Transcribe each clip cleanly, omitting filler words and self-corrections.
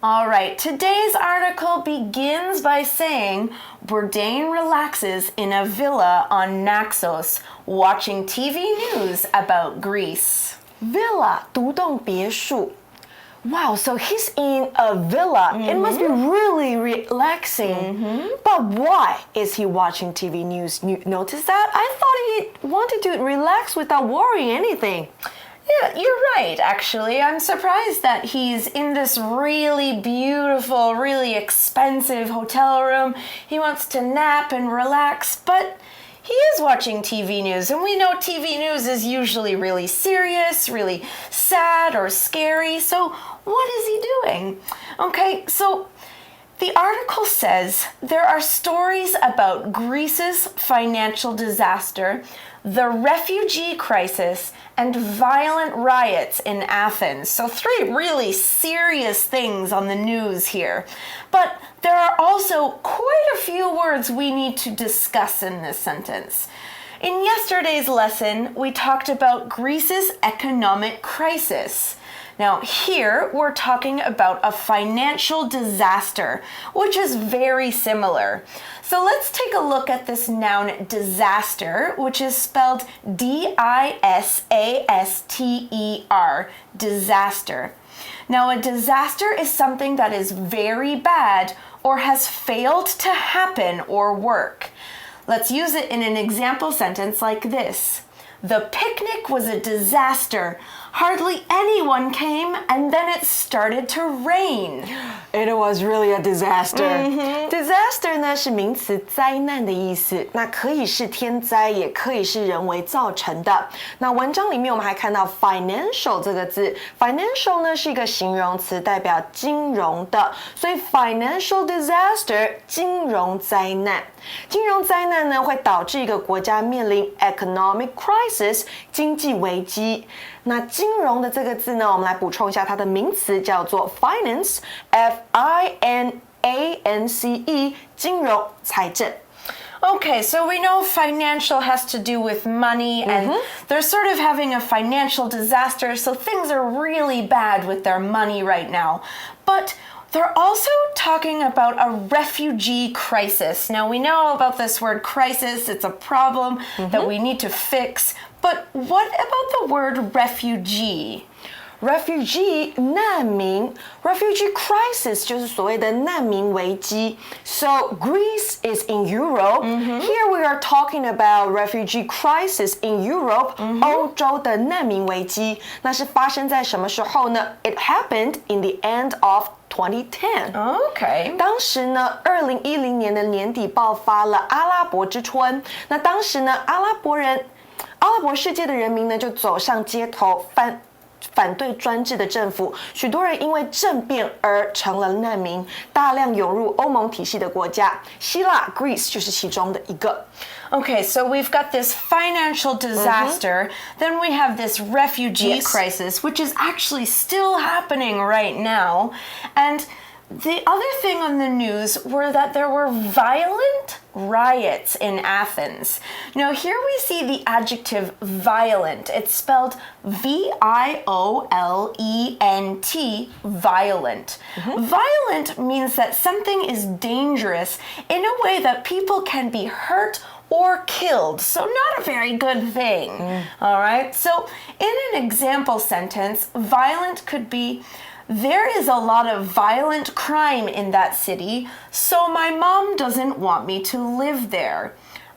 All right, today's article begins by saying Bourdain relaxes in a villa on Naxos, watching TV news about Greece. Villa 独栋别墅. Wow, so he's in a villa. It must be really relaxing. But why is he watching TV news? You notice that? I thought he wanted to relax without worrying anything. Yeah, you're right, actually. I'm surprised that he's in this really beautiful, really expensive hotel room. He wants to nap and relax, but he is watching TV news, and we know TV news is usually really serious, really sad or scary, so what is he doing? Okay, so the article says there are stories about Greece's financial disaster, the refugee crisis, and violent riots in Athens. So 3 really serious things on the news here. But there are also quite a few words we need to discuss in this sentence. In yesterday's lesson, we talked about Greece's economic crisis. Now here we're talking about a financial disaster, which is very similar. So let's take a look at this noun disaster, which is spelled D-I-S-A-S-T-E-R, disaster. Now a disaster is something that is very bad or has failed to happen or work. Let's use it in an example sentence like this. The picnic was a disaster. Hardly anyone came, and then it started to rain. It was really a disaster. Disaster 呢是名词灾难的意思，那可以是天灾，也可以是人为造成的。那文章里面我们还看到 financial 这个字 ，financial 呢是一个形容词，代表金融的，所以 financial disaster 金融灾难。金融灾难呢会导致一个国家面临 economic crisis 经济危机。那金融的这个字呢，我们来补充一下它的名词叫做 finance, F-I-N-A-N-C-E, 金融财政。Okay, so we know financial has to do with money, and they're sort of having a financial disaster, so things are really bad with their money right now. But they're also talking about a refugee crisis. Now, we know about this word crisis. It's a problem that we need to fix. But what about the word refugee? Refugee 难民 refugee crisis 就是所谓的难民危机 So Greece is in Europe Here we are talking about refugee crisis in Europe 欧洲的难民危机那是发生在什么时候呢 It happened in the end of 2010 Okay. 当时呢2010年的年底爆发了阿拉伯之春那当时呢阿拉伯世界的人民呢就走上街头反对专制的政府许多人因为政变而成了难民大量涌入欧盟体系的国家希腊 Greece 就是其中的一个 Okay, so we've got this financial disaster, then we have this refugee crisis, which is actually still happening right now. And the other thing on the news were that there were violent riots in Athens. Now here we see the adjective violent. It's spelled V-I-O-L-E-N-T, violent. Violent means that something is dangerous in a way that people can be hurt or killed, so not a very good thing. All right, so in an example sentence, violent could be there is a lot of violent crime in that city, so my mom doesn't want me to live there.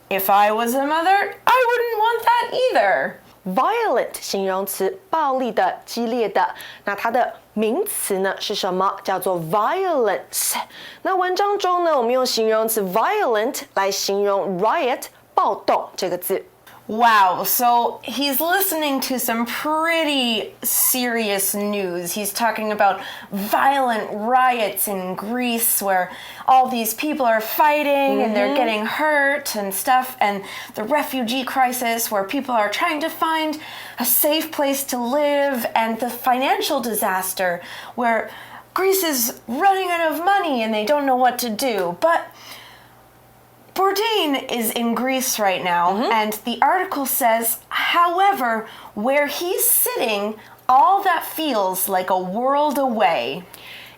If I was a mother, I wouldn't want that either. Violent 形容词暴力的激烈的那它的名词呢是什么叫做 violence 那文章中呢我们用形容词 violent 来形容 riot 暴动这个字 Wow, so he's listening to some pretty serious news. He's talking about violent riots in Greece where all these people are fighting and they're getting hurt and stuff, and the refugee crisis where people are trying to find a safe place to live, and the financial disaster where Greece is running out of money and they don't know what to do. But Bourdain is in Greece right now, and the article says, however, where he's sitting, all that feels like a world away.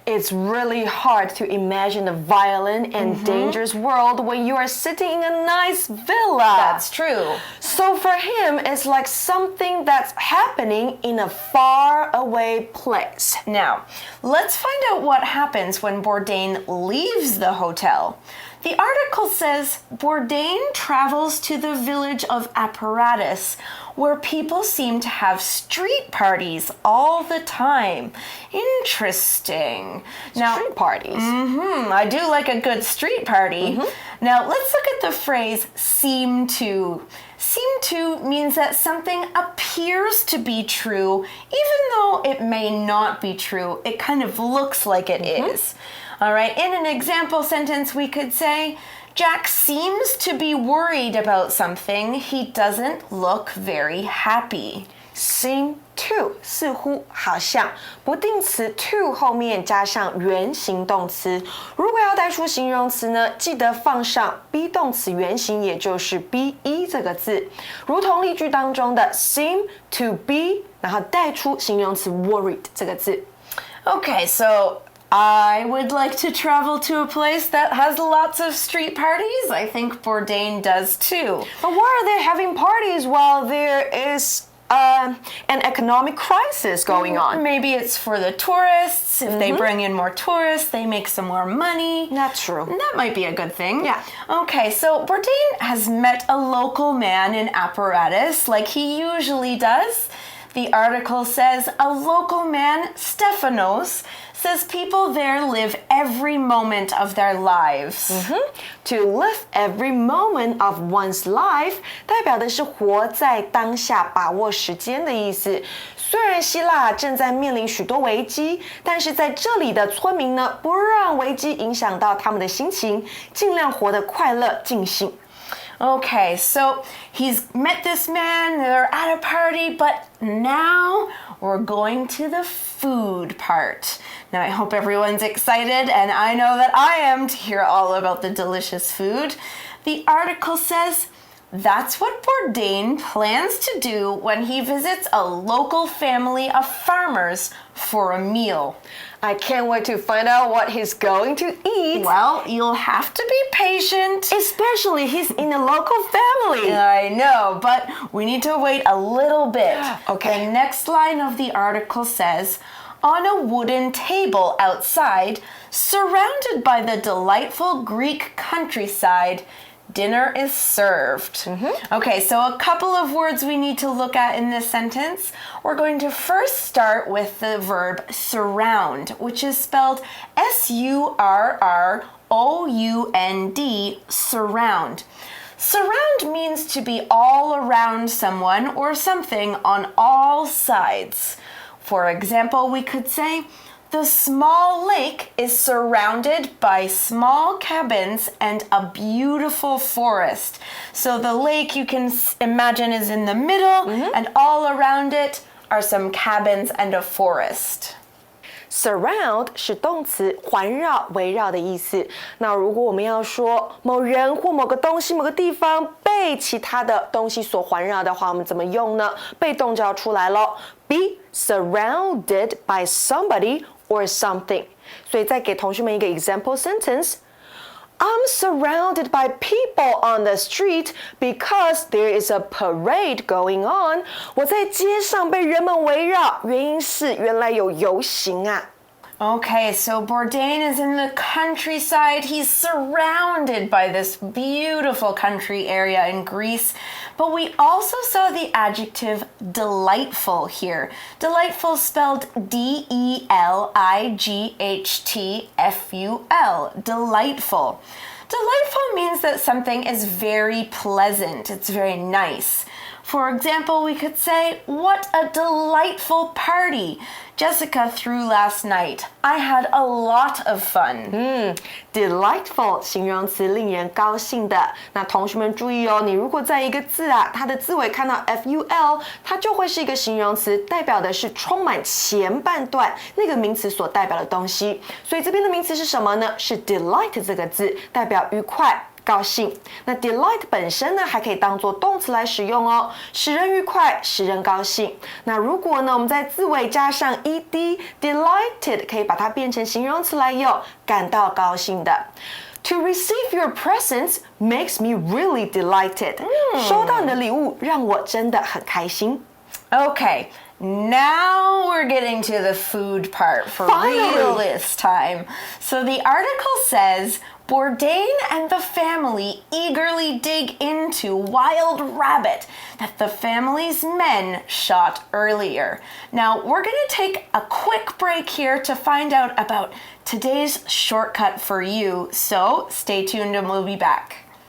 It's really hard to imagine a violent and dangerous world when you are sitting in a nice villa. That's true. So for him, it's like something that's happening in a far away place. Now, let's find out what happens when Bourdain leaves the hotel. The article says Bourdain travels to the village of Apparatus, where people seem to have street parties all the time. Interesting. Now, Street parties. I do like a good street party. Now, let's look at the phrase seem to. Seem to means that something appears to be true, even though it may not be true. It kind of looks like it is. All right, in an example sentence, we could say, Jack seems to be worried about something. He doesn't look very happy. Seem to 似乎好像不定词 to 后面加上原形动词，如果要带出形容词呢，记得放上 be 动词原形，也就是 be 这个字，如同例句当中的 seem to be， 然后带出形容词 worried 这个字。Okay, so I would like to travel to a place that has lots of street parties. I think Bourdain does too. But why are they having parties while there is an economic crisis going on? Maybe it's for the tourists. If they bring in more tourists, they make some more money. That's true. That might be a good thing. Yeah. Okay, so Bourdain has met a local man in Apparatus like he usually does. The article says a local man, Stefanos, says people there live every moment of their lives. To live every moment of one's life 代表的是活在当下，把握时间的意思。虽然希腊正在面临许多危机，但是在这里的村民呢，不让危机影响到他们的心情，尽量活得快乐尽兴。Okay, so he's met this man, they're at a party, but now we're going to the food part. Now, I hope everyone's excited, and I know that I am to hear all about the delicious food. The article says that's what Bourdain plans to do when he visits a local family of farmers for a meal. I can't wait to find out what he's going to eat. Well, you'll have to be patient. Especially he's in a local family. I know, but we need to wait a little bit. Okay. The next line of the article says, on a wooden table outside, surrounded by the delightful Greek countryside, dinner is served. Okay, so a couple of words we need to look at in this sentence. We're going to first start with the verb surround, which is spelled S-U-R-R-O-U-N-D, surround. Surround means to be all around someone or something on all sides. For example, we could say, the small lake is surrounded by small cabins and a beautiful forest. So the lake you can imagine is in the middle, and all around it are some cabins and a forest. Surround 是动词，环绕、围绕的意思。那如果我们要说某人或某个东西、某个地方被其他的东西所环绕的话，我们怎么用呢？被动就要出来咯。Be surrounded by somebody or something. 所以再给同学们一个 example sentence. I'm surrounded by people on the street because there is a parade going on. 我在街上被人们围绕，原因是原来有游行啊。Okay, so Bourdain is in the countryside. He's surrounded by this beautiful country area in Greece. But we also saw the adjective delightful here. Delightful spelled D-E-L-I-G-H-T-F-U-L. Delightful. Delightful means that something is very pleasant. It's very nice. For example, we could say, what a delightful party Jessica threw last night. I had a lot of fun. Delightful 形容词，令人高兴的。那同学们注意哦，你如果在一个字啊，它的字尾看到 ful， 它就会是一个形容词，代表的是充满前半段那个名词所代表的东西。所以这边的名词是什么呢？是 delight 这个字，代表愉快、高兴。那 delight 本身呢，还可以当做动词来使用哦，使人愉快，使人高兴。那如果呢，我们在字尾加上 ed，delighted 可以把它变成形容词来用，感到高兴的。To receive your presents makes me really delighted. 收到你的礼物让我真的很开心。Okay, now we're getting to the food part for real this time. So the article says, Bourdain and the family eagerly dig into wild rabbit that the family's men shot earlier. Now, we're going to take a quick break here to find out about today's shortcut for you, so stay tuned and we'll be back.